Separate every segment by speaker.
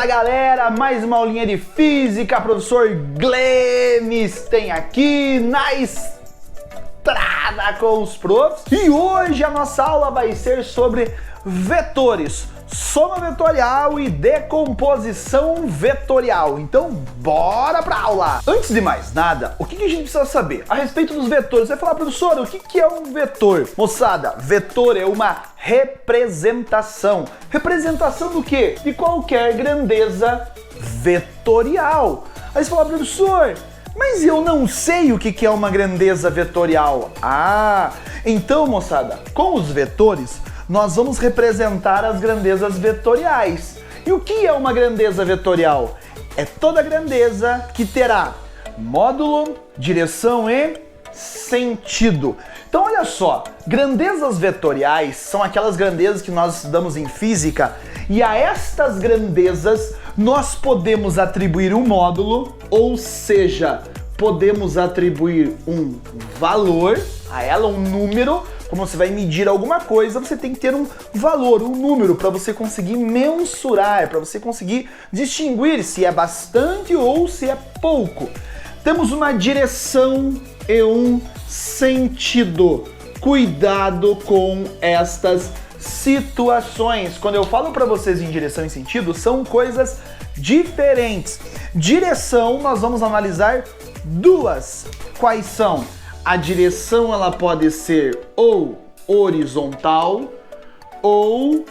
Speaker 1: Fala galera, mais uma aulinha de física, professor Glemes tem aqui na estrada com os profs. E hoje a nossa aula vai ser sobre vetores, soma vetorial e decomposição vetorial. Então bora pra aula! Antes de mais nada, o que a gente precisa saber a respeito dos vetores? Você vai falar, professor, o que é um vetor? Moçada, vetor é uma representação. Representação do quê? De qualquer grandeza vetorial. Aí você fala, professor, mas eu não sei o que é uma grandeza vetorial. Então, moçada, com os vetores, nós vamos representar as grandezas vetoriais. E o que é uma grandeza vetorial? É toda grandeza que terá módulo, direção e sentido. Então olha só, grandezas vetoriais são aquelas grandezas que nós estudamos em física e a estas grandezas nós podemos atribuir um módulo, ou seja, podemos atribuir um valor a ela, um número. Como você vai medir alguma coisa, você tem que ter um valor, um número, para você conseguir mensurar, para você conseguir distinguir se é bastante ou se é pouco. Temos uma direção e um sentido. Cuidado com estas situações. Quando eu falo para vocês em direção e sentido, são coisas diferentes. Direção, nós vamos analisar duas. Quais são? A direção ela pode ser ou horizontal ou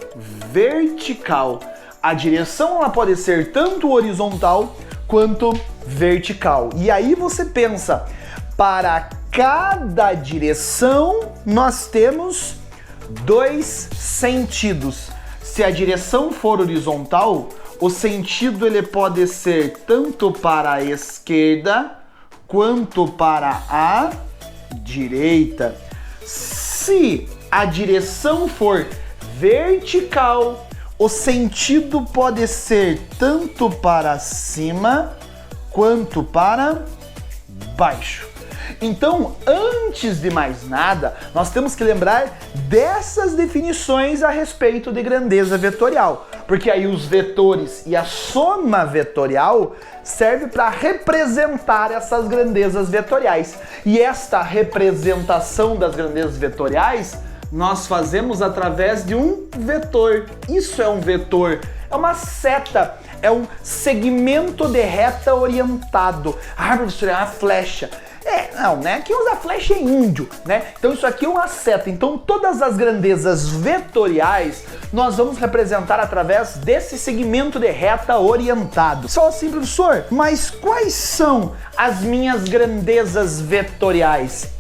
Speaker 1: vertical. A direção ela pode ser tanto horizontal quanto vertical. E aí você pensa, para cada direção nós temos dois sentidos. Se a direção for horizontal, o sentido ele pode ser tanto para a esquerda quanto para a direita. Se a direção for vertical, o sentido pode ser tanto para cima quanto para baixo. Então, antes de mais nada, nós temos que lembrar dessas definições a respeito de grandeza vetorial, porque aí os vetores e a soma vetorial serve para representar essas grandezas vetoriais. E esta representação das grandezas vetoriais nós fazemos através de um vetor. Isso é um vetor, é uma seta, é um segmento de reta orientado. Professor, é uma flecha. Não, né? Quem usa flecha é índio, né? Então isso aqui é uma seta. Então todas as grandezas vetoriais nós vamos representar através desse segmento de reta orientado. Só assim, professor, mas quais são as minhas grandezas vetoriais?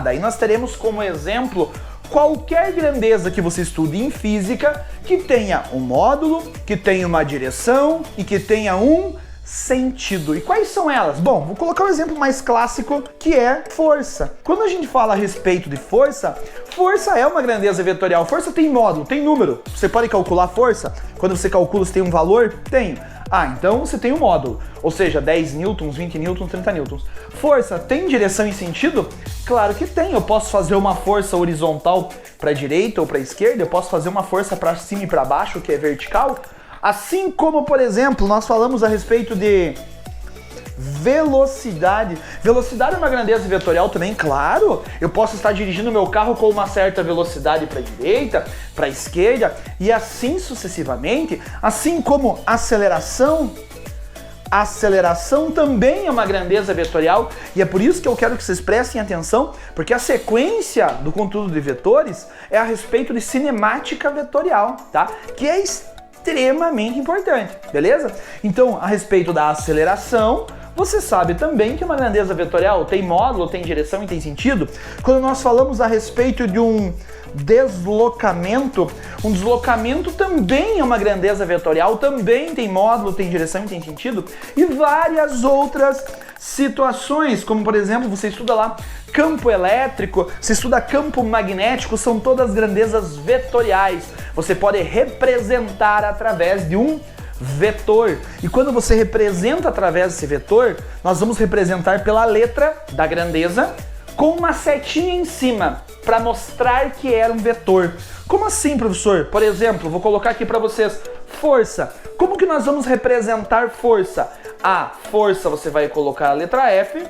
Speaker 1: Daí nós teremos como exemplo qualquer grandeza que você estude em física que tenha um módulo, que tenha uma direção e que tenha um sentido. E quais são elas? Bom, vou colocar um exemplo mais clássico, que é força. Quando a gente fala a respeito de força, força é uma grandeza vetorial. Força tem módulo, tem número. Você pode calcular força? Quando você calcula, você tem um valor? Tenho. Então você tem um módulo, ou seja, 10 newtons, 20 newtons, 30 newtons. Força tem direção e sentido? Claro que tem. Eu posso fazer uma força horizontal para a direita ou para a esquerda, eu posso fazer uma força para cima e para baixo, que é vertical. Assim como, por exemplo, nós falamos a respeito de velocidade. Velocidade é uma grandeza vetorial também, claro. Eu posso estar dirigindo meu carro com uma certa velocidade para a direita, para a esquerda e assim sucessivamente. Assim como aceleração. Aceleração também é uma grandeza vetorial e é por isso que eu quero que vocês prestem atenção, porque a sequência do conteúdo de vetores é a respeito de cinemática vetorial, tá? Que é extremamente importante, beleza? Então, a respeito da aceleração, você sabe também que uma grandeza vetorial tem módulo, tem direção e tem sentido. Quando nós falamos a respeito de um deslocamento também é uma grandeza vetorial, também tem módulo, tem direção e tem sentido. E várias outras situações, como por exemplo, você estuda lá campo elétrico, você estuda campo magnético, são todas grandezas vetoriais. Você pode representar através de um vetor. E quando você representa através desse vetor, nós vamos representar pela letra da grandeza com uma setinha em cima para mostrar que era um vetor. Como assim, professor? Por exemplo, vou colocar aqui para vocês força. Como que nós vamos representar força? A força você vai colocar a letra F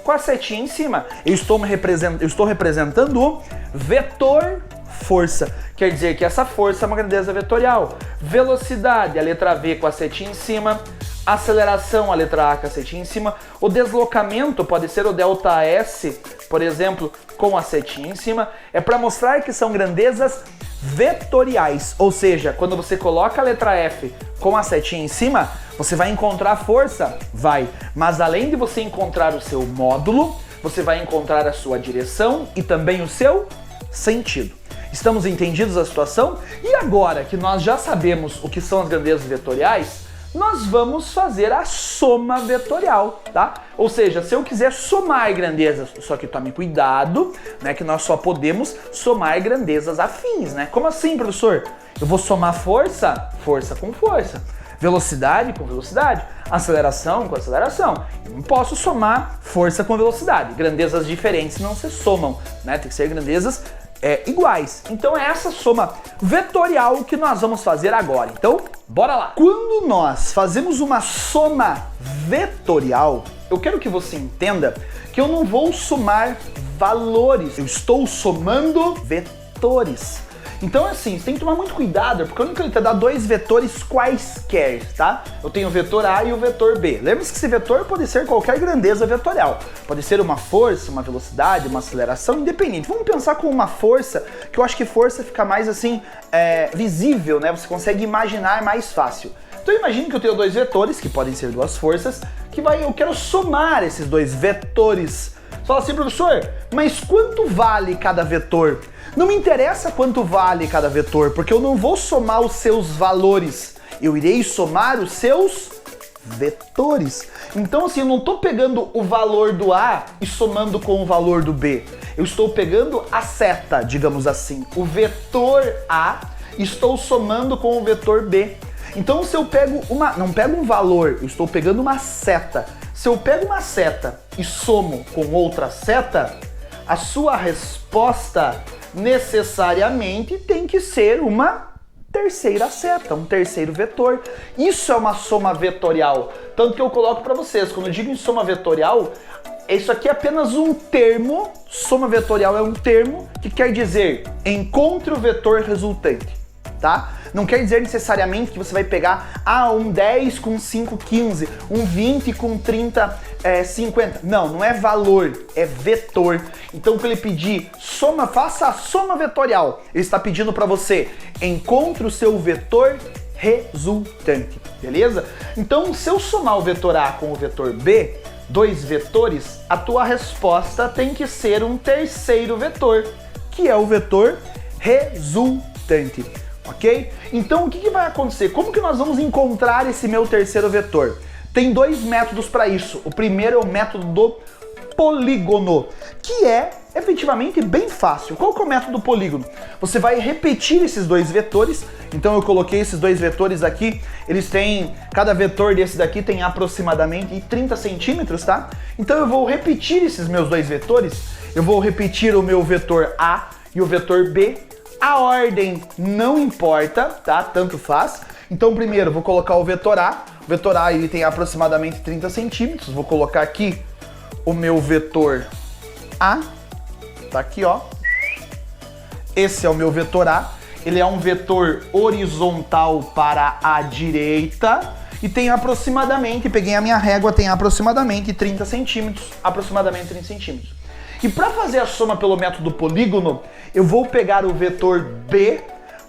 Speaker 1: com a setinha em cima. Eu estou representando o vetor força. Quer dizer que essa força é uma grandeza vetorial. Velocidade, a letra V com a setinha em cima. Aceleração, a letra A com a setinha em cima. O deslocamento pode ser o ΔS, por exemplo, com a setinha em cima. É para mostrar que são grandezas vetoriais. Ou seja, quando você coloca a letra F com a setinha em cima, você vai encontrar força? Vai. Mas além de você encontrar o seu módulo, você vai encontrar a sua direção e também o seu sentido. Estamos entendidos a situação? E agora que nós já sabemos o que são as grandezas vetoriais, nós vamos fazer a soma vetorial, tá? Ou seja, se eu quiser somar grandezas, só que tome cuidado, né, que nós só podemos somar grandezas afins, né? Como assim, professor? Eu vou somar força? Força com força. Velocidade com velocidade. Aceleração com aceleração. Eu não posso somar força com velocidade. Grandezas diferentes não se somam, né? Tem que ser grandezas iguais. Então é essa soma vetorial que nós vamos fazer agora. Então, bora lá! Quando nós fazemos uma soma vetorial, eu quero que você entenda que eu não vou somar valores, eu estou somando vetores. Então assim, você tem que tomar muito cuidado, porque eu nunca te dar dois vetores quaisquer, tá? Eu tenho o vetor A e o vetor B. Lembre-se que esse vetor pode ser qualquer grandeza vetorial. Pode ser uma força, uma velocidade, uma aceleração, independente. Vamos pensar com uma força, que eu acho que força fica mais assim, visível, né? Você consegue imaginar mais fácil. Então imagine que eu tenho dois vetores, que podem ser duas forças, eu quero somar esses dois vetores. Você fala assim, professor, mas quanto vale cada vetor? Não me interessa quanto vale cada vetor, porque eu não vou somar os seus valores, eu irei somar os seus vetores. Então assim, eu não estou pegando o valor do A e somando com o valor do B. Eu estou pegando a seta, digamos assim, o vetor A, estou somando com o vetor B. Então se eu pego não pego um valor, eu estou pegando uma seta. Se eu pego uma seta e somo com outra seta, a sua resposta necessariamente tem que ser uma terceira seta, um terceiro vetor. Isso é uma soma vetorial. Tanto que eu coloco para vocês, quando eu digo em soma vetorial, isso aqui é apenas um termo. Soma vetorial é um termo que quer dizer encontre o vetor resultante, tá? Não quer dizer necessariamente que você vai pegar um 10 com 5, 15, um 20 com 30, 50. Não é valor, é vetor. Então, quando ele pedir soma, faça a soma vetorial. Ele está pedindo para você encontre o seu vetor resultante, beleza? Então, se eu somar o vetor A com o vetor B, dois vetores, a tua resposta tem que ser um terceiro vetor, que é o vetor resultante. Ok? Então o que vai acontecer? Como que nós vamos encontrar esse meu terceiro vetor? Tem dois métodos para isso. O primeiro é o método do polígono, que é efetivamente bem fácil. Qual que é o método do polígono? Você vai repetir esses dois vetores. Então eu coloquei esses dois vetores aqui. Cada vetor desse daqui tem aproximadamente 30 centímetros, tá? Então eu vou repetir esses meus dois vetores. Eu vou repetir o meu vetor A e o vetor B. A ordem não importa, tá? Tanto faz. Então primeiro eu vou colocar o vetor A. O vetor A ele tem aproximadamente 30 centímetros. Vou colocar aqui o meu vetor A. Tá aqui, ó. Esse é o meu vetor A. Ele é um vetor horizontal para a direita. E tem aproximadamente, peguei a minha régua, tem aproximadamente 30 centímetros. Aproximadamente 30 centímetros. E para fazer a soma pelo método polígono, eu vou pegar o vetor B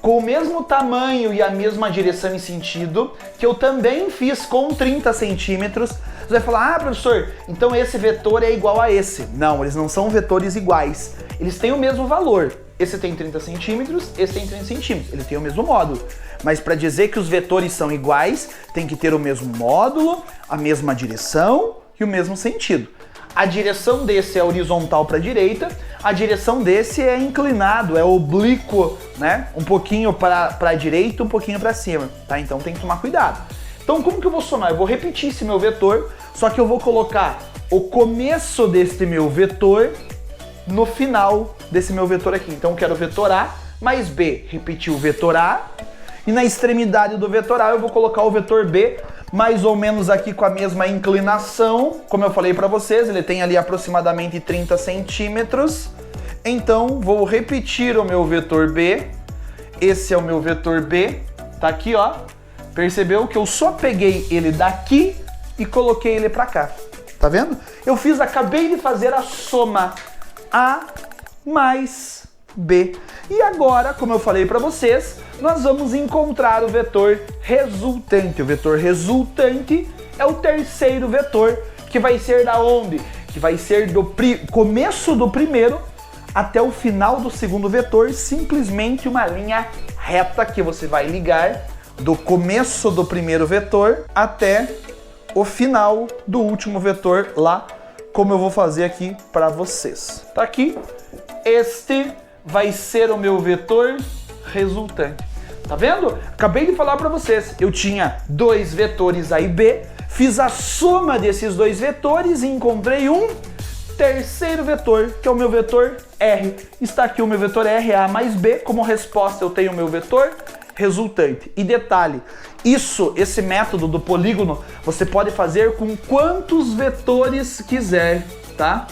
Speaker 1: com o mesmo tamanho e a mesma direção e sentido, que eu também fiz com 30 centímetros. Você vai falar, professor, então esse vetor é igual a esse. Não, eles não são vetores iguais. Eles têm o mesmo valor. Esse tem 30 centímetros, esse tem 30 centímetros. Eles têm o mesmo módulo. Mas para dizer que os vetores são iguais, tem que ter o mesmo módulo, a mesma direção e o mesmo sentido. A direção desse é horizontal para a direita, a direção desse é inclinado, é oblíquo, né? Um pouquinho para a direita, um pouquinho para cima, tá? Então tem que tomar cuidado. Então como que eu vou somar? Eu vou repetir esse meu vetor, só que eu vou colocar o começo desse meu vetor no final desse meu vetor aqui. Então eu quero o vetor A mais B, repetir o vetor A E na extremidade do vetor A eu vou colocar o vetor B, mais ou menos aqui com a mesma inclinação. Como eu falei para vocês, ele tem ali aproximadamente 30 centímetros. Então, vou repetir o meu vetor B. Esse é o meu vetor B. Tá aqui, ó. Percebeu que eu só peguei ele daqui e coloquei ele para cá. Tá vendo? Acabei de fazer a soma A mais B. E agora, como eu falei para vocês, nós vamos encontrar o vetor resultante. O vetor resultante é o terceiro vetor, que vai ser da onde? Que vai ser do começo do primeiro até o final do segundo vetor, simplesmente uma linha reta que você vai ligar do começo do primeiro vetor até o final do último vetor lá, como eu vou fazer aqui para vocês. Tá aqui, este vai ser o meu vetor resultante. Tá vendo? Acabei de falar para vocês, eu tinha dois vetores A e B, fiz a soma desses dois vetores e encontrei um terceiro vetor, que é o meu vetor R. Está aqui o meu vetor R, A mais B, como resposta eu tenho o meu vetor resultante. E detalhe, esse método do polígono, você pode fazer com quantos vetores quiser, tá?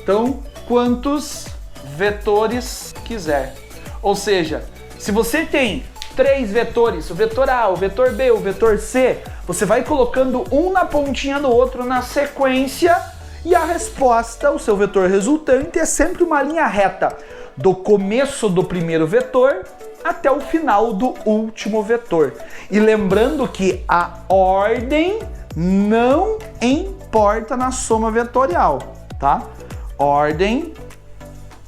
Speaker 1: Então, quantos vetores quiser. Ou seja, se você tem três vetores, o vetor A, o vetor B, o vetor C, você vai colocando um na pontinha do outro na sequência e a resposta, o seu vetor resultante, é sempre uma linha reta do começo do primeiro vetor até o final do último vetor. E lembrando que a ordem não importa na soma vetorial, tá? Ordem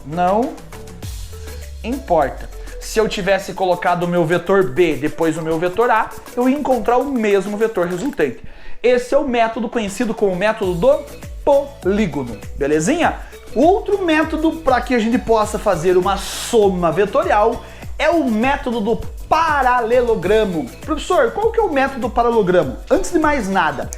Speaker 1: não importa. Se eu tivesse colocado o meu vetor B depois o meu vetor A, eu ia encontrar o mesmo vetor resultante. Esse é o método conhecido como método do polígono, belezinha? Outro método para que a gente possa fazer uma soma vetorial é o método do paralelogramo. Professor, qual que é o método do paralelogramo? Antes de mais nada,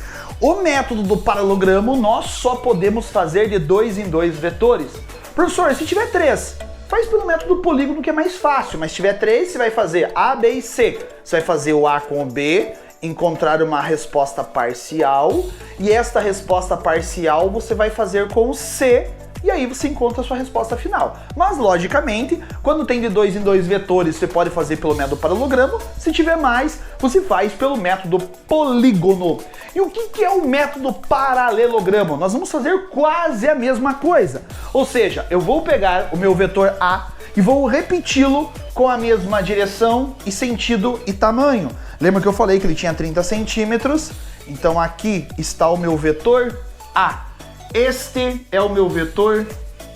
Speaker 1: o método do paralelogramo nós só podemos fazer de 2 em 2 vetores. Professor, se tiver 3, faz pelo método do polígono que é mais fácil, mas se tiver 3, você vai fazer A, B e C. Você vai fazer o A com o B, encontrar uma resposta parcial, e esta resposta parcial você vai fazer com o C, e aí você encontra a sua resposta final. Mas, logicamente, quando tem de 2 em 2 vetores, você pode fazer pelo método paralelogramo. Se tiver mais, você faz pelo método polígono. E o que é o método paralelogramo? Nós vamos fazer quase a mesma coisa. Ou seja, eu vou pegar o meu vetor A e vou repeti-lo com a mesma direção e sentido e tamanho. Lembra que eu falei que ele tinha 30 centímetros? Então aqui está o meu vetor A. Este é o meu vetor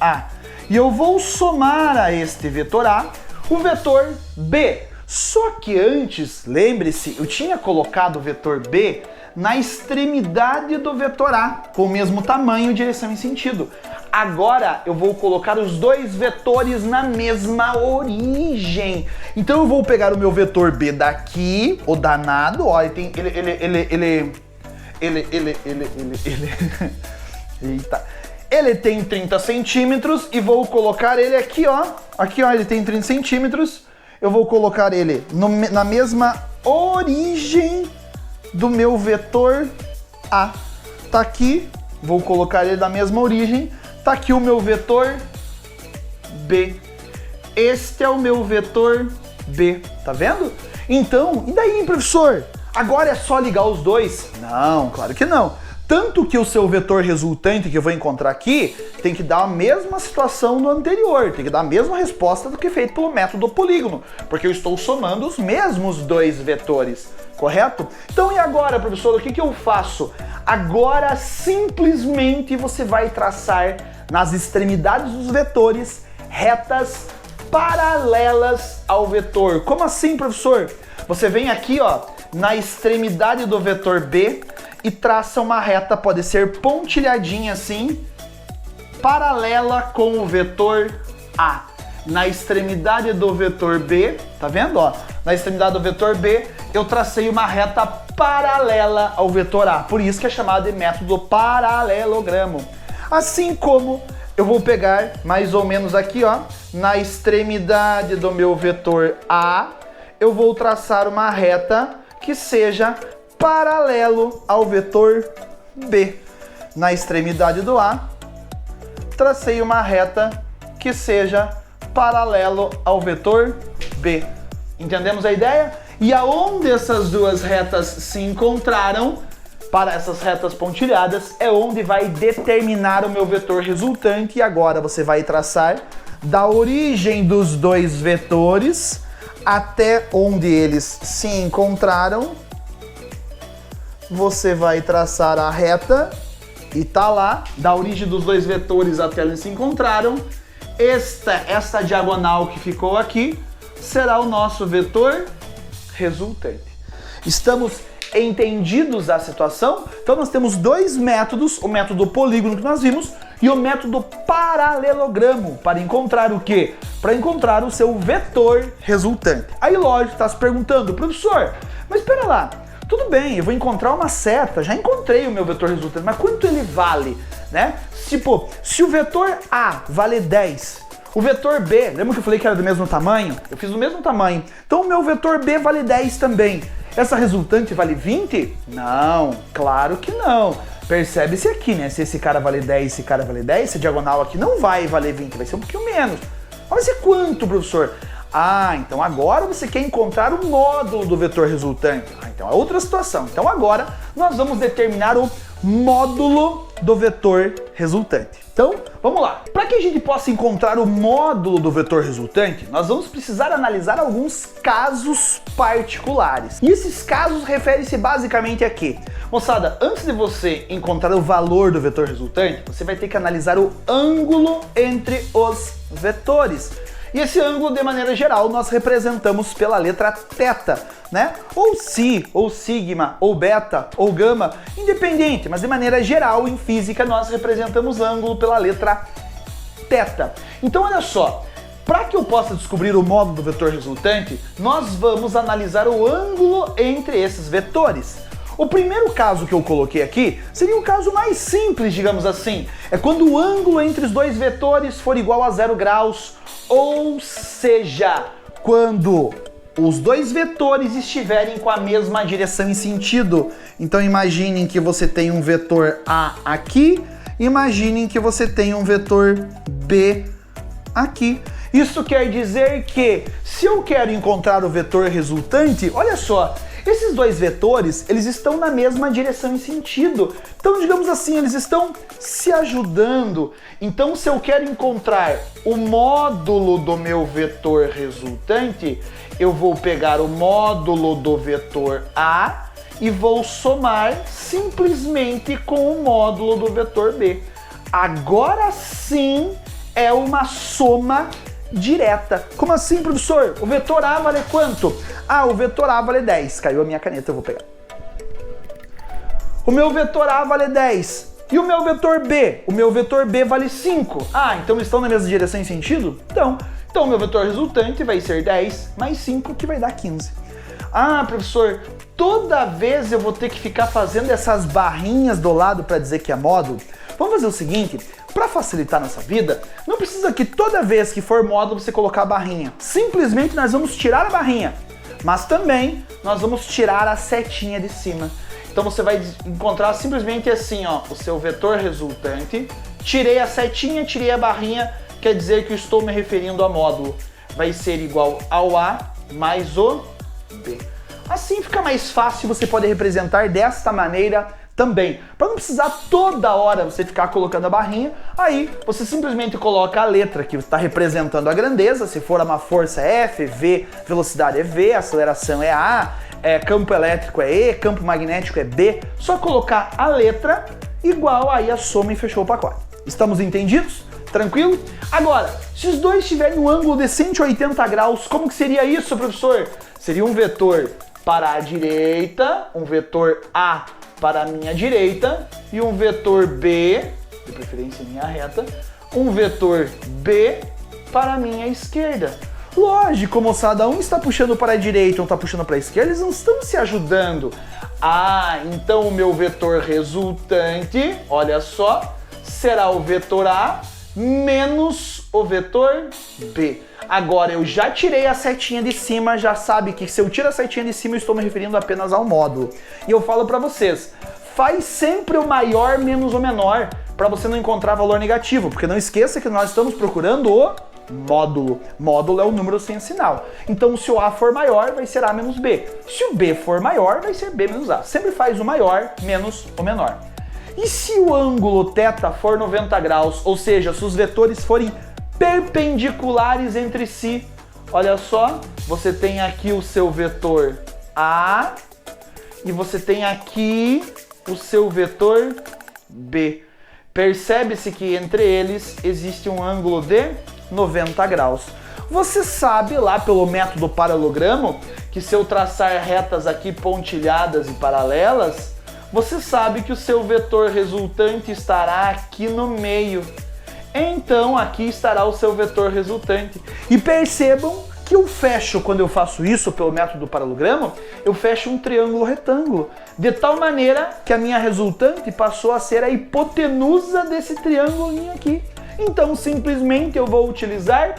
Speaker 1: A. E eu vou somar a este vetor A o vetor B. Só que antes, lembre-se, eu tinha colocado o vetor B na extremidade do vetor A, com o mesmo tamanho, direção e sentido. Agora eu vou colocar os dois vetores na mesma origem. Então eu vou pegar o meu vetor B daqui, o danado, ó, eita. Ele tem 30 centímetros e vou colocar ele aqui, ó. Aqui, ó, ele tem 30 centímetros. Eu vou colocar ele na mesma origem do meu vetor A. Tá aqui, vou colocar ele na mesma origem. Tá aqui o meu vetor B. Este é o meu vetor B, tá vendo? Então, e daí, professor? Agora é só ligar os dois? Não, claro que não. Tanto que o seu vetor resultante que eu vou encontrar aqui tem que dar a mesma situação do anterior, tem que dar a mesma resposta do que feito pelo método do polígono, porque eu estou somando os mesmos dois vetores, correto? Então e agora, professor, o que eu faço? Agora simplesmente você vai traçar nas extremidades dos vetores retas paralelas ao vetor. Como assim, professor? Você vem aqui, ó, na extremidade do vetor B e traça uma reta, pode ser pontilhadinha assim, paralela com o vetor A. Na extremidade do vetor B, tá vendo, ó? Na extremidade do vetor B, eu tracei uma reta paralela ao vetor A. Por isso que é chamado de método paralelogramo. Assim como eu vou pegar mais ou menos aqui, ó, na extremidade do meu vetor A, eu vou traçar uma reta que seja paralelo ao vetor B. Na extremidade do A, tracei uma reta que seja paralelo ao vetor B. Entendemos a ideia? E aonde essas duas retas se encontraram, para essas retas pontilhadas, é onde vai determinar o meu vetor resultante. E agora você vai traçar da origem dos dois vetores até onde eles se encontraram. Você vai traçar a reta e tá lá, da origem dos dois vetores até eles se encontraram. Esta diagonal que ficou aqui será o nosso vetor resultante. Estamos entendidos da situação? Então nós temos dois métodos, o método polígono que nós vimos e o método paralelogramo, para encontrar o quê? Para encontrar o seu vetor resultante. Aí lógico, está se perguntando, professor, mas espera lá, tudo bem, eu vou encontrar uma seta, já encontrei o meu vetor resultante, mas quanto ele vale, né? Tipo, se o vetor A vale 10, o vetor B, lembra que eu falei que era do mesmo tamanho? Eu fiz do mesmo tamanho. Então o meu vetor B vale 10 também. Essa resultante vale 20? Não, claro que não. Percebe-se aqui, né? Se esse cara vale 10, esse cara vale 10, essa diagonal aqui não vai valer 20, vai ser um pouquinho menos. Vai ser quanto, professor? Ah, então agora você quer encontrar o módulo do vetor resultante. Ah, então é outra situação. Então agora nós vamos determinar o módulo do vetor resultante. Então, vamos lá. Para que a gente possa encontrar o módulo do vetor resultante, nós vamos precisar analisar alguns casos particulares. E esses casos referem-se basicamente a quê? Moçada, antes de você encontrar o valor do vetor resultante, você vai ter que analisar o ângulo entre os vetores. E esse ângulo, de maneira geral, nós representamos pela letra θ, né? Ou si, ou sigma, ou beta, ou gama, independente, mas de maneira geral, em física, nós representamos ângulo pela letra θ. Então, olha só, para que eu possa descobrir o módulo do vetor resultante, nós vamos analisar o ângulo entre esses vetores. O primeiro caso que eu coloquei aqui seria o caso mais simples, digamos assim. É quando o ângulo entre os dois vetores for igual a 0 graus, ou seja, quando os dois vetores estiverem com a mesma direção e sentido. Então imaginem que você tem um vetor A aqui, imaginem que você tem um vetor B aqui. Isso quer dizer que, se eu quero encontrar o vetor resultante, olha só, esses dois vetores, eles estão na mesma direção e sentido. Então, digamos assim, eles estão se ajudando. Então, se eu quero encontrar o módulo do meu vetor resultante, eu vou pegar o módulo do vetor A e vou somar simplesmente com o módulo do vetor B. Agora sim é uma soma direta. Como assim, professor? O vetor A vale quanto? Ah, o vetor A vale 10. Caiu a minha caneta, eu vou pegar. O meu vetor A vale 10. E o meu vetor B? O meu vetor B vale 5. Ah, então eles estão na mesma direção e sentido? Então o meu vetor resultante vai ser 10 mais 5, que vai dar 15. Ah, professor, toda vez eu vou ter que ficar fazendo essas barrinhas do lado para dizer que é módulo? Vamos fazer o seguinte, para facilitar nossa vida, não precisa que toda vez que for módulo você colocar a barrinha. Simplesmente nós vamos tirar a barrinha, mas também nós vamos tirar a setinha de cima. Então você vai encontrar simplesmente assim, ó, o seu vetor resultante, tirei a setinha, tirei a barrinha, quer dizer que eu estou me referindo a módulo. Vai ser igual ao A mais o B. Assim fica mais fácil, você pode representar desta maneira também. Para não precisar toda hora você ficar colocando a barrinha, aí você simplesmente coloca a letra que está representando a grandeza, se for uma força é F, V, velocidade é V, aceleração é A, campo elétrico é E, campo magnético é B, só colocar a letra igual, aí a soma e fechou o pacote. Estamos entendidos? Tranquilo? Agora, se os dois tiverem um ângulo de 180 graus, como que seria isso, professor? Seria um vetor para a direita, um vetor A para a minha direita e um vetor B, de preferência em linha reta, um vetor B para a minha esquerda. Lógico, moçada, um está puxando para a direita, um está puxando para a esquerda, eles não estão se ajudando. Ah, então o meu vetor resultante, olha só, será o vetor A menos o vetor B. Agora eu já tirei a setinha de cima, já sabe que se eu tiro a setinha de cima eu estou me referindo apenas ao módulo. E eu falo para vocês, faz sempre o maior menos o menor para você não encontrar valor negativo, porque não esqueça que nós estamos procurando o módulo. Módulo é o número sem sinal. Então se o A for maior, vai ser A menos B. Se o B for maior, vai ser B menos A. Sempre faz o maior menos o menor. E se o ângulo θ for 90 graus, ou seja, se os vetores forem perpendiculares entre si, olha só, você tem aqui o seu vetor A e você tem aqui o seu vetor B. Percebe-se que entre eles existe um ângulo de 90 graus. Você sabe lá pelo método paralelogramo que se eu traçar retas aqui pontilhadas e paralelas, você sabe que o seu vetor resultante estará aqui no meio. Então aqui estará o seu vetor resultante. E percebam que eu fecho, quando eu faço isso pelo método paralelogramo, eu fecho um triângulo retângulo, de tal maneira que a minha resultante passou a ser a hipotenusa desse triângulo aqui. Então simplesmente eu vou utilizar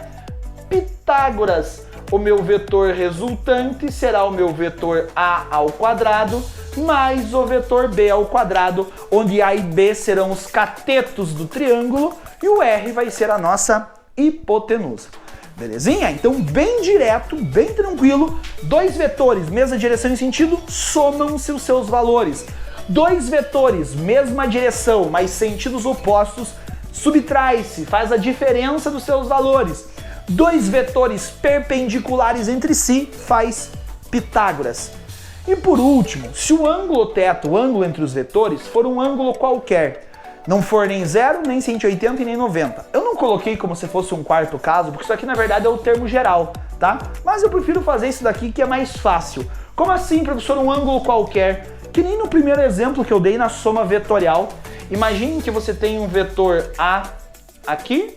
Speaker 1: Pitágoras. O meu vetor resultante será o meu vetor A ao quadrado mais o vetor B ao quadrado, onde A e B serão os catetos do triângulo e o R vai ser a nossa hipotenusa. Belezinha? Então bem direto, bem tranquilo, dois vetores, mesma direção e sentido, somam-se os seus valores. Dois vetores, mesma direção, mas sentidos opostos, subtrai-se, faz a diferença dos seus valores. Dois vetores perpendiculares entre si, faz Pitágoras. E por último, se o ângulo θ, o ângulo entre os vetores, for um ângulo qualquer, não for nem 0, nem 180 e nem 90. Eu não coloquei como se fosse um quarto caso, porque isso aqui na verdade é o termo geral, tá? Mas eu prefiro fazer isso daqui que é mais fácil. Como assim, professor, um ângulo qualquer? Que nem no primeiro exemplo que eu dei na soma vetorial. Imagine que você tem um vetor A aqui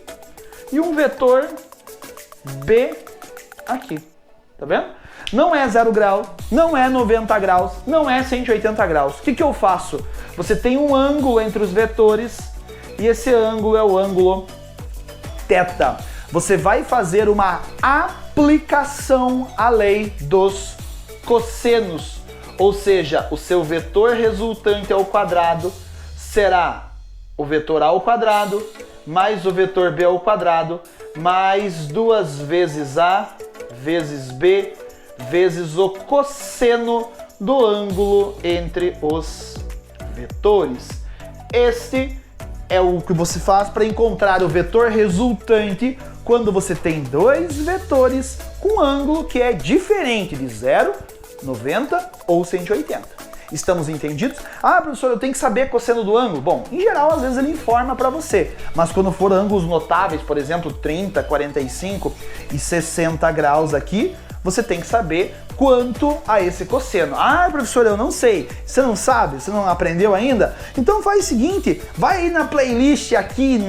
Speaker 1: e um vetor B aqui, tá vendo? Não é 0 graus, não é 90 graus, não é 180 graus. O que eu faço? Você tem um ângulo entre os vetores e esse ângulo é o ângulo θ. Você vai fazer uma aplicação à lei dos cossenos, ou seja, o seu vetor resultante ao quadrado será o vetor A ao quadrado mais o vetor B ao quadrado mais 2 vezes A vezes B vezes o cosseno do ângulo entre os vetores. Este é o que você faz para encontrar o vetor resultante quando você tem dois vetores com ângulo que é diferente de 0, 90 ou 180. Estamos entendidos? Ah, professor, eu tenho que saber cosseno do ângulo. Bom, em geral, às vezes ele informa para você. Mas quando for ângulos notáveis, por exemplo, 30, 45 e 60 graus aqui, você tem que saber quanto a esse cosseno. Ah, professor, eu não sei. Você não sabe? Você não aprendeu ainda? Então faz o seguinte, vai aí na playlist aqui,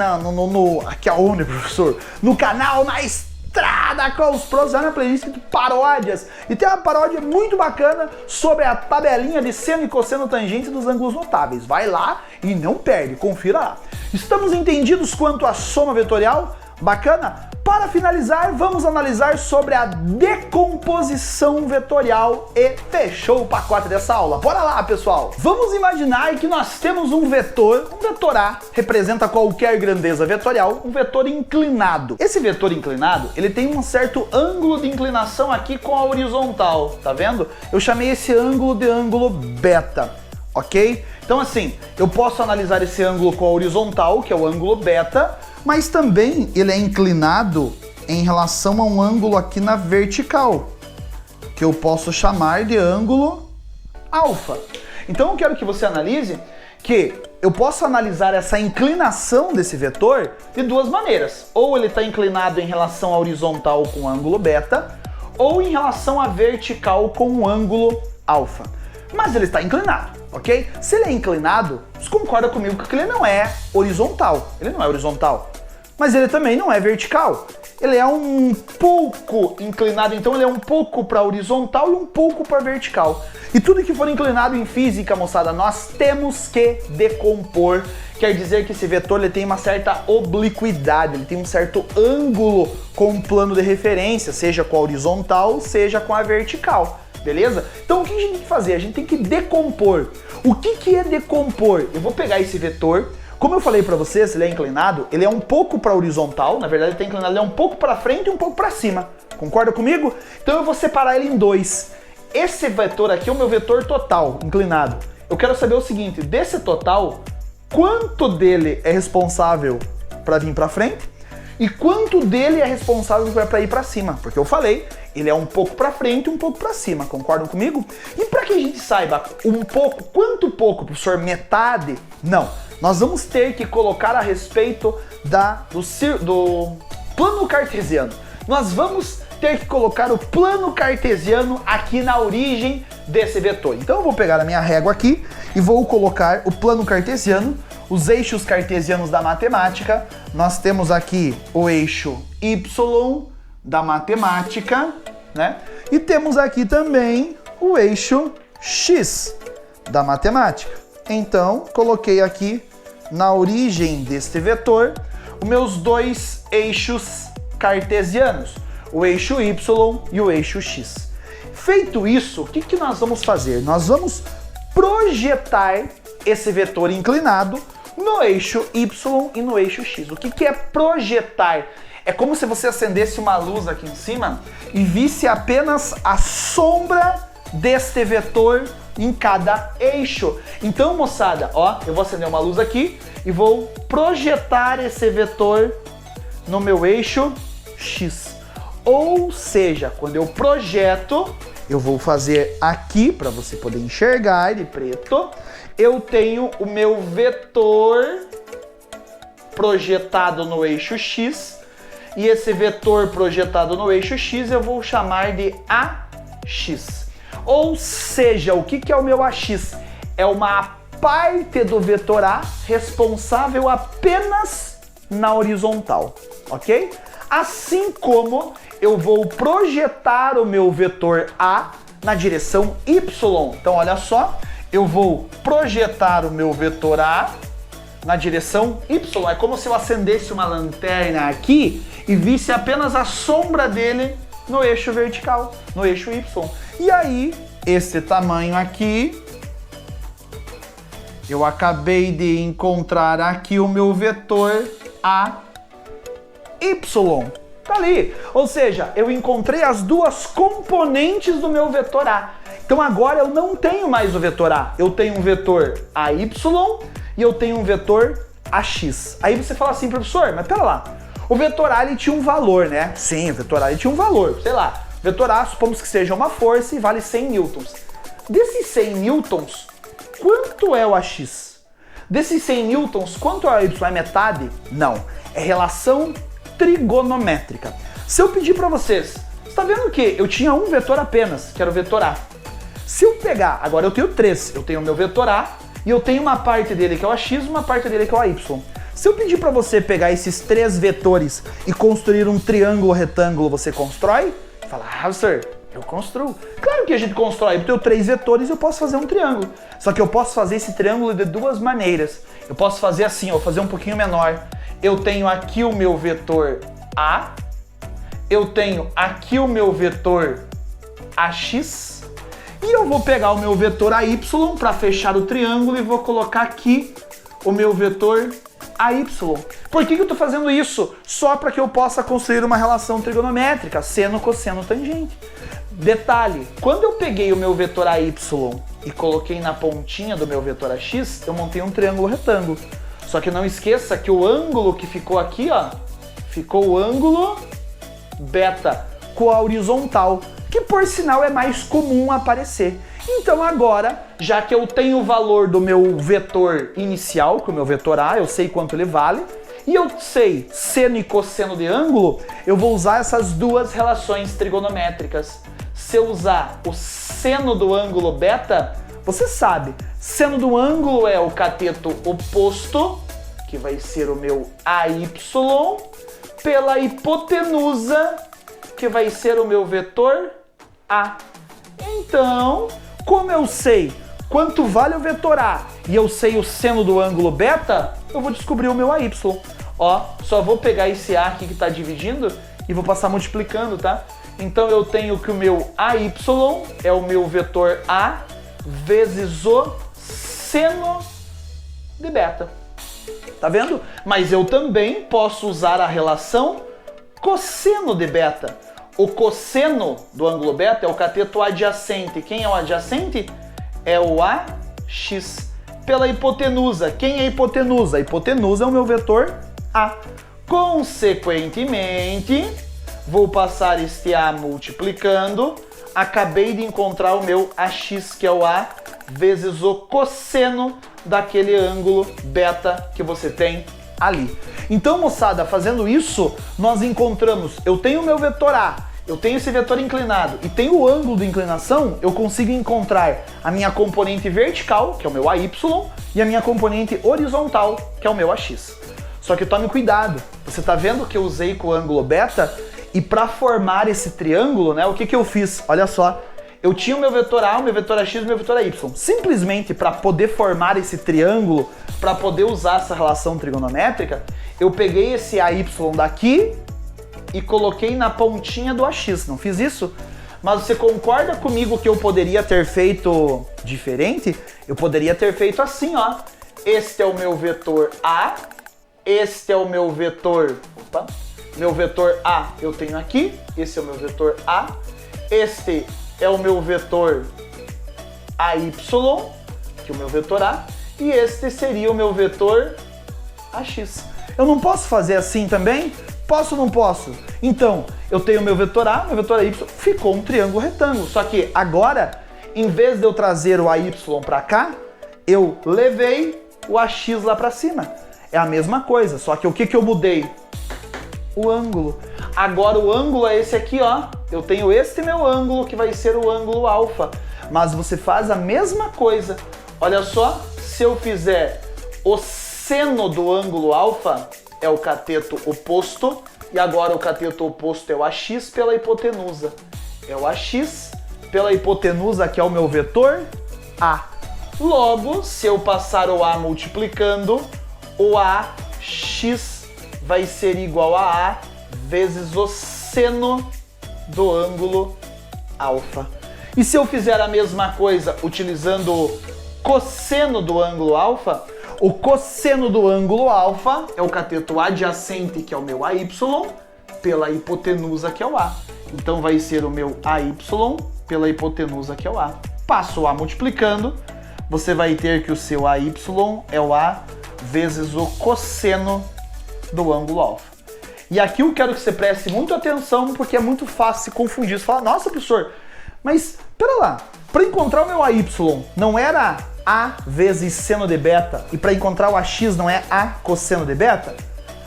Speaker 1: aqui aonde, professor? No canal Na Estrada com os Pros, vai na playlist de paródias. E tem uma paródia muito bacana sobre a tabelinha de seno e cosseno tangente dos ângulos notáveis. Vai lá e não perde, confira lá. Estamos entendidos quanto à soma vetorial? Bacana? Para finalizar, vamos analisar sobre a decomposição vetorial e fechou o pacote dessa aula. Bora lá, pessoal! Vamos imaginar que nós temos um vetor A, representa qualquer grandeza vetorial, um vetor inclinado. Esse vetor inclinado, ele tem um certo ângulo de inclinação aqui com a horizontal, tá vendo? Eu chamei esse ângulo de ângulo beta, ok? Então assim, eu posso analisar esse ângulo com a horizontal, que é o ângulo beta, mas também ele é inclinado em relação a um ângulo aqui na vertical, que eu posso chamar de ângulo alfa. Então eu quero que você analise que eu posso analisar essa inclinação desse vetor de duas maneiras. Ou ele está inclinado em relação à horizontal com o ângulo beta, ou em relação à vertical com o ângulo alfa. Mas ele está inclinado, ok? Se ele é inclinado, você concorda comigo que ele não é horizontal. Ele não é horizontal. Mas ele também não é vertical. Ele é um pouco inclinado, então ele é um pouco para horizontal e um pouco para vertical. E tudo que for inclinado em física, moçada, nós temos que decompor quer dizer que esse vetor ele tem uma certa obliquidade, ele tem um certo ângulo com o plano de referência, seja com a horizontal, seja com a vertical, beleza? Então o que a gente tem que fazer? A gente tem que decompor. O que é decompor? Eu vou pegar esse vetor, como eu falei para vocês, ele é inclinado, ele é um pouco para horizontal, na verdade ele está inclinado, ele é um pouco para frente e um pouco para cima. Concorda comigo? Então eu vou separar ele em dois. Esse vetor aqui é o meu vetor total, inclinado. Eu quero saber o seguinte, desse total, quanto dele é responsável para vir para frente e quanto dele é responsável para ir para cima, porque eu falei, ele é um pouco para frente e um pouco para cima, concordam comigo? E para que a gente saiba um pouco, quanto pouco, professor, metade? Não, nós vamos ter que colocar a respeito do plano cartesiano. Nós vamos ter que colocar o plano cartesiano aqui na origem desse vetor. Então eu vou pegar a minha régua aqui e vou colocar o plano cartesiano, os eixos cartesianos da matemática. Nós temos aqui o eixo Y da matemática, né? E temos aqui também o eixo X da matemática. Então, coloquei aqui na origem deste vetor os meus dois eixos cartesianos, o eixo Y e o eixo X. Feito isso, o que nós vamos fazer? Nós vamos projetar esse vetor inclinado no eixo Y e no eixo X. O que é projetar? É como se você acendesse uma luz aqui em cima e visse apenas a sombra deste vetor em cada eixo. Então, moçada, ó, eu vou acender uma luz aqui e vou projetar esse vetor no meu eixo X. Ou seja, quando eu projeto, eu vou fazer aqui para você poder enxergar de preto, eu tenho o meu vetor projetado no eixo X e esse vetor projetado no eixo X eu vou chamar de AX. Ou seja, o que é o meu AX? É uma parte do vetor A responsável apenas na horizontal, ok? Assim como eu vou projetar o meu vetor A na direção Y. Então, olha só, eu vou projetar o meu vetor A na direção Y. É como se eu acendesse uma lanterna aqui e visse apenas a sombra dele no eixo vertical, no eixo Y. E aí, esse tamanho aqui, eu acabei de encontrar aqui o meu vetor AY. Tá ali. Ou seja, eu encontrei as duas componentes do meu vetor A. Então agora eu não tenho mais o vetor A. Eu tenho um vetor AY e eu tenho um vetor AX. Aí você fala assim, professor, mas pera lá. O vetor A ele tinha um valor, né? Sim, o vetor A ele tinha um valor. Sei lá, o vetor A, supomos que seja uma força e vale 100 newtons. Desses 100 newtons, quanto é o AX? Desses 100 newtons, quanto é o Y? É metade? Não. É relação trigonométrica. Se eu pedir para vocês, você está vendo que eu tinha um vetor apenas, que era o vetor A. Se eu pegar, agora eu tenho três, eu tenho o meu vetor A e eu tenho uma parte dele que é o AX e uma parte dele que é o AY. Se eu pedir para você pegar esses três vetores e construir um triângulo retângulo, você constrói? Fala, professor, eu construo. Claro que a gente constrói, eu tenho três vetores e eu posso fazer um triângulo. Só que eu posso fazer esse triângulo de duas maneiras. Eu posso fazer assim, ó, fazer um pouquinho menor. Eu tenho aqui o meu vetor A, eu tenho aqui o meu vetor AX e eu vou pegar o meu vetor AY para fechar o triângulo e vou colocar aqui o meu vetor AY. Por que eu estou fazendo isso? Só para que eu possa construir uma relação trigonométrica, seno, cosseno, tangente. Detalhe, quando eu peguei o meu vetor AY e coloquei na pontinha do meu vetor AX, eu montei um triângulo retângulo. Só que não esqueça que o ângulo que ficou aqui, ó, ficou o ângulo beta com a horizontal, que por sinal é mais comum aparecer. Então agora, já que eu tenho o valor do meu vetor inicial, que é o meu vetor A, eu sei quanto ele vale, e eu sei seno e cosseno de ângulo, eu vou usar essas duas relações trigonométricas. Se eu usar o seno do ângulo beta, você sabe, seno do ângulo é o cateto oposto, que vai ser o meu AY, pela hipotenusa, que vai ser o meu vetor A. Então, como eu sei quanto vale o vetor A e eu sei o seno do ângulo beta, eu vou descobrir o meu AY. Ó, só vou pegar esse A aqui que está dividindo e vou passar multiplicando, tá? Então eu tenho que o meu AY é o meu vetor A vezes o seno de beta. Tá vendo? Mas eu também posso usar a relação cosseno de beta. O cosseno do ângulo beta é o cateto adjacente. Quem é o adjacente? É o AX. Pela hipotenusa. Quem é a hipotenusa? A hipotenusa é o meu vetor A. Consequentemente, vou passar este A multiplicando. Acabei de encontrar o meu AX, que é o A, vezes o cosseno daquele ângulo beta que você tem ali. Então, moçada, fazendo isso, nós encontramos, eu tenho o meu vetor A, eu tenho esse vetor inclinado e tenho o ângulo de inclinação, eu consigo encontrar a minha componente vertical, que é o meu AY, e a minha componente horizontal, que é o meu AX. Só que tome cuidado, você tá vendo que eu usei com o ângulo beta e para formar esse triângulo, né, o que que eu fiz? Olha só, eu tinha o meu vetor A, o meu vetor AX e o meu vetor AY. Simplesmente para poder formar esse triângulo, para poder usar essa relação trigonométrica, eu peguei esse AY daqui e coloquei na pontinha do AX. Não fiz isso? Mas você concorda comigo que eu poderia ter feito diferente? Eu poderia ter feito assim, ó. Este é o meu vetor A, este é o meu vetor... Opa! Meu vetor A eu tenho aqui, esse é o meu vetor A, este é o meu vetor AY, que é o meu vetor A, e este seria o meu vetor AX. Eu não posso fazer assim também? Posso ou não posso? Então, eu tenho o meu vetor A, meu vetor AY, ficou um triângulo retângulo. Só que agora, em vez de eu trazer o AY para cá, eu levei o AX lá para cima. É a mesma coisa, só que o que eu mudei? O ângulo. Agora o ângulo é esse aqui, ó. Eu tenho este meu ângulo que vai ser o ângulo alfa. Mas você faz a mesma coisa. Olha só, se eu fizer o seno do ângulo alfa, é o cateto oposto. E agora o cateto oposto é o AX pela hipotenusa. É o AX pela hipotenusa, que é o meu vetor A. Logo, se eu passar o A multiplicando, o AX vai ser igual a A vezes o seno do ângulo alfa. E se eu fizer a mesma coisa utilizando o cosseno do ângulo alfa, o cosseno do ângulo alfa é o cateto adjacente, que é o meu AY, pela hipotenusa, que é o A. Então vai ser o meu AY pela hipotenusa, que é o A. Passo o A multiplicando, você vai ter que o seu AY é o A vezes o cosseno do ângulo alfa. E aqui eu quero que você preste muita atenção, porque é muito fácil se confundir. Você fala, nossa, professor, mas pera lá, para encontrar o meu AY não era A vezes seno de beta, e para encontrar o AX não é A cosseno de beta?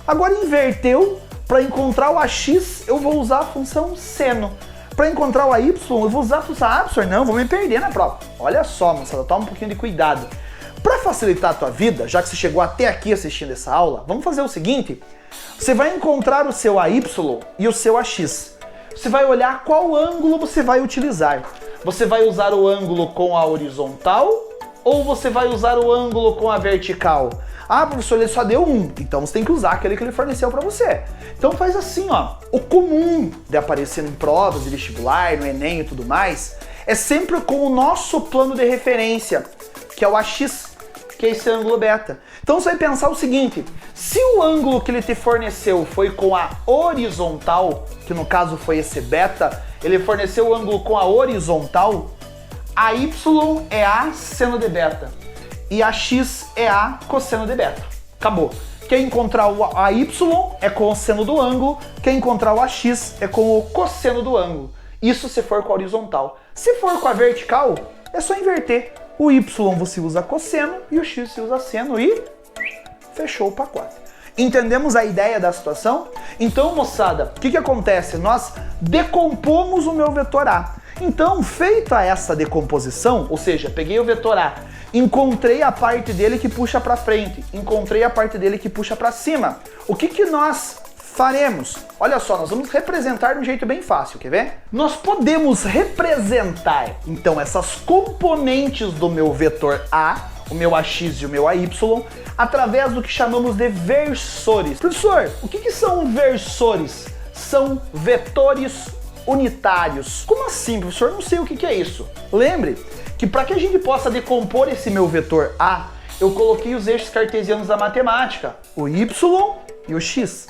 Speaker 1: Agora inverteu, para encontrar o AX eu vou usar a função seno. Para encontrar o AY eu vou usar a função... Ah, professor, não, vou me perder na prova. Olha só, moçada, toma um pouquinho de cuidado. Para facilitar a tua vida, já que você chegou até aqui assistindo essa aula, vamos fazer o seguinte. Você vai encontrar o seu AY e o seu AX. Você vai olhar qual ângulo você vai utilizar. Você vai usar o ângulo com a horizontal ou você vai usar o ângulo com a vertical? Ah, professor, ele só deu um, então você tem que usar aquele que ele forneceu para você. Então faz assim, ó. O comum de aparecer em provas de vestibular, no Enem e tudo mais, é sempre com o nosso plano de referência, que é o AX, que é esse ângulo beta. Então você vai pensar o seguinte, se o ângulo que ele te forneceu foi com a horizontal, que no caso foi esse beta, ele forneceu o ângulo com a horizontal, a Y é A seno de beta e a X é A cosseno de beta. Acabou. Quer encontrar o AY é com o seno do ângulo, quer encontrar o AX é com o cosseno do ângulo. Isso se for com a horizontal. Se for com a vertical, é só inverter. O Y você usa cosseno e o X você usa seno e fechou o pacote. Entendemos a ideia da situação? Então, moçada, o que acontece? Nós decompomos o meu vetor A. Então, feita essa decomposição, ou seja, peguei o vetor A, encontrei a parte dele que puxa para frente, encontrei a parte dele que puxa para cima. O que nós faremos? Olha só, nós vamos representar de um jeito bem fácil, quer ver? Nós podemos representar, então, essas componentes do meu vetor A o meu AX e o meu AY através do que chamamos de versores. Professor, o que são versores? São vetores unitários. Como assim, professor? Não sei o que é isso. Lembre que para que a gente possa decompor esse meu vetor A, eu coloquei os eixos cartesianos da matemática, o Y e o X.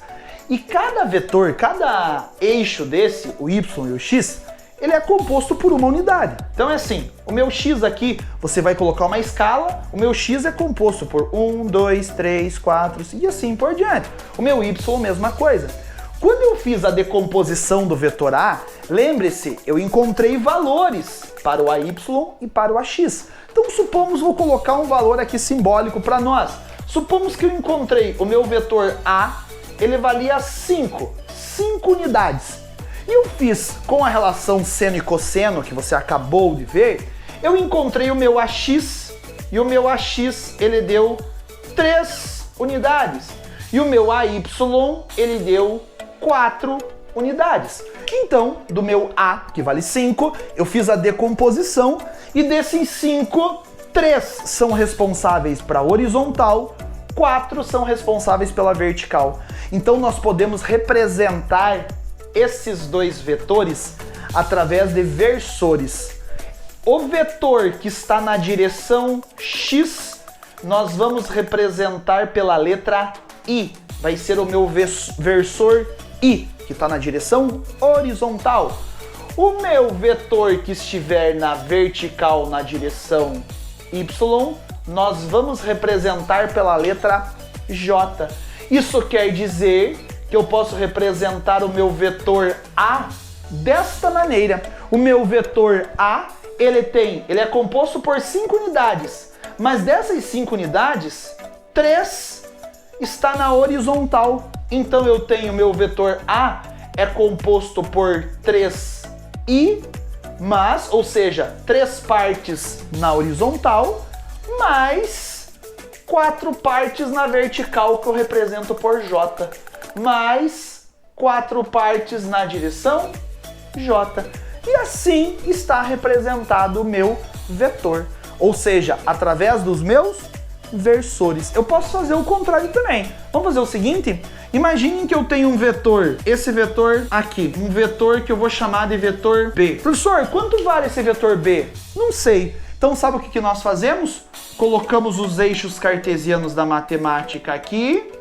Speaker 1: E cada vetor, cada eixo desse, o Y e o X, ele é composto por uma unidade. Então é assim, o meu X aqui, você vai colocar uma escala, o meu X é composto por 1, 2, 3, 4 e assim por diante. O meu Y, mesma coisa. Quando eu fiz a decomposição do vetor A, lembre-se, eu encontrei valores para o AY e para o AX. Então supomos, vou colocar um valor aqui simbólico para nós. Supomos que eu encontrei o meu vetor A, ele valia 5 unidades. E eu fiz com a relação seno e cosseno, que você acabou de ver, eu encontrei o meu AX, e o meu AX ele deu 3 unidades. E o meu AY ele deu 4 unidades. Então, do meu A, que vale 5, eu fiz a decomposição, e desses 5, 3 são responsáveis para a horizontal, 4 são responsáveis pela vertical. Então nós podemos representar esses dois vetores através de versores. O vetor que está na direção X, nós vamos representar pela letra I. Vai ser o meu versor I, que está na direção horizontal. O meu vetor que estiver na vertical, na direção Y, nós vamos representar pela letra J. Isso quer dizer que eu posso representar o meu vetor A desta maneira. O meu vetor A, ele é composto por 5 unidades, mas dessas 5 unidades, 3 está na horizontal. Então eu tenho meu vetor A é composto por 3i, mas, ou seja, 3 partes na horizontal, mais 4 partes na vertical que eu represento por J, mais 4 partes na direção J. E assim está representado o meu vetor, ou seja, através dos meus versores. Eu posso fazer o contrário também. Vamos fazer o seguinte, imaginem que eu tenho um vetor, esse vetor aqui, um vetor que eu vou chamar de vetor B. Professor, quanto vale esse vetor B? Não sei. Então sabe o que nós fazemos? Colocamos os eixos cartesianos da matemática aqui,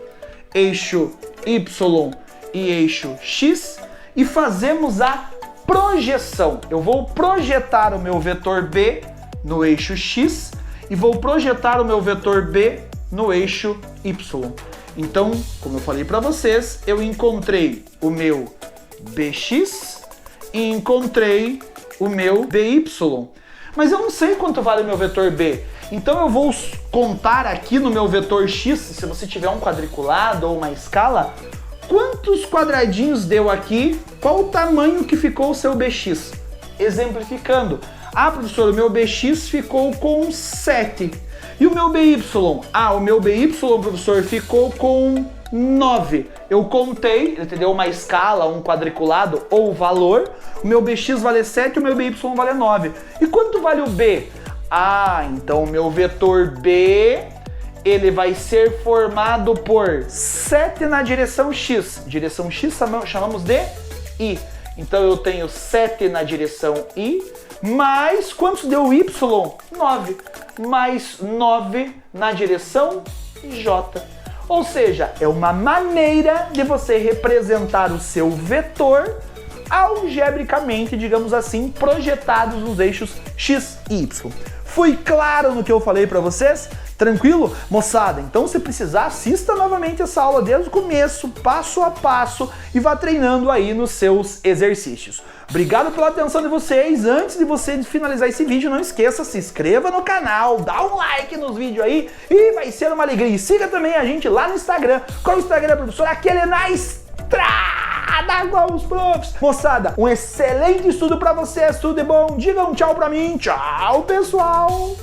Speaker 1: eixo Y e eixo X, e fazemos a projeção. Eu vou projetar o meu vetor B no eixo X e vou projetar o meu vetor B no eixo Y. Então, como eu falei para vocês, eu encontrei o meu BX e encontrei o meu BY. Mas eu não sei quanto vale o meu vetor B. Então eu vou contar aqui no meu vetor X, se você tiver um quadriculado ou uma escala, quantos quadradinhos deu aqui, qual o tamanho que ficou o seu BX. Exemplificando. Ah, professor, o meu BX ficou com 7. E o meu BY? Ah, o meu BY, professor, ficou com 9. Eu contei, ele te deu uma escala, um quadriculado ou valor. O meu BX vale 7 e o meu BY vale 9. E quanto vale o B? Ah, então o meu vetor B, ele vai ser formado por 7 na direção X. Direção X chamamos de I. Então eu tenho 7 na direção I, mais quantos deu Y? 9. Mais 9 na direção J. Ou seja, é uma maneira de você representar o seu vetor algebricamente, digamos assim, projetados nos eixos X e Y. Fui claro no que eu falei para vocês? Tranquilo? Moçada, então se precisar, assista novamente essa aula desde o começo, passo a passo, e vá treinando aí nos seus exercícios. Obrigado pela atenção de vocês. Antes de você finalizar esse vídeo, não esqueça, se inscreva no canal, dá um like nos vídeos aí e vai ser uma alegria. E siga também a gente lá no Instagram. Qual é o Instagram, professor? Aquele na estrada com os profs. Moçada, um excelente estudo pra vocês, tudo de bom. Diga um tchau pra mim. Tchau, pessoal.